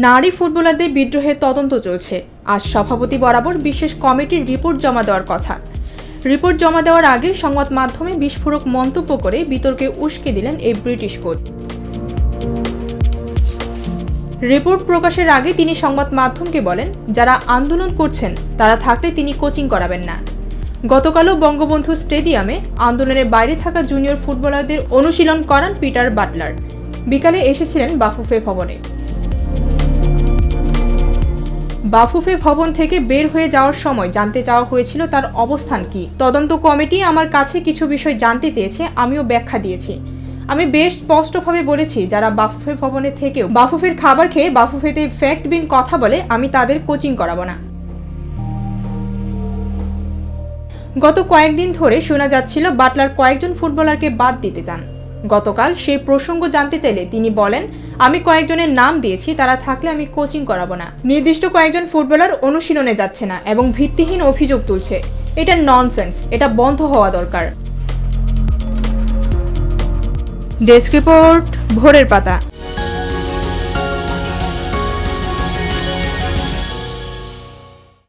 নারী ফুটবলারদের বিদ্রোহের তদন্ত চলছে। আজ সভাপতি বরাবর বিশেষ কমিটির রিপোর্ট জমা দেওয়ার কথা। রিপোর্ট জমা দেওয়ার আগে সংবাদ মাধ্যমে বিস্ফোরক মন্তব্য করে বিতর্কে উস্কে দিলেন এই ব্রিটিশ কোচ। রিপোর্ট প্রকাশের আগে তিনি সংবাদ মাধ্যমকে বলেন, যারা আন্দোলন করছেন তারা থাকলে তিনি কোচিং করাবেন না। গতকালও বঙ্গবন্ধু স্টেডিয়ামে আন্দোলনের বাইরে থাকা জুনিয়র ফুটবলারদের অনুশীলন করান পিটার বাটলার। বিকালে এসেছিলেন বাফুফে ভবনে। বাফুফে ভবন থেকে বের হয়ে যাওয়ার সময় জানতে চাওয়া হয়েছিল তার অবস্থান কি। তদন্ত কমিটি আমার কাছে কিছু বিষয় জানতে চেয়েছে, আমিও ব্যাখ্যা দিয়েছি। আমি বেশ স্পষ্টভাবে বলেছি, যারা বাফুফে ভবনে থেকেও বাফুফের খাবার খেয়ে বাফুফেতে ফ্যাক্ট বিন কথা বলে আমি তাদের কোচিং করাবো না। গত কয়েকদিন ধরে শোনা যাচ্ছিল বাটলার কয়েকজন ফুটবলারকে বাদ দিতে চান। গতকাল সেই প্রসঙ্গ জানতে চাইলে তিনি বলেন, আমি কয়েকজনের নাম দিয়েছি, তারা থাকলে আমি কোচিং করাবো না। নির্দিষ্ট কয়েকজন ফুটবলার অনুশীলনে যাচ্ছে না এবং ভিত্তিহীন অভিযোগ তুলছে। এটা ননসেন্স, এটা বন্ধ হওয়া দরকার। ডেস্ক রিপোর্ট, ভোরের পাতা।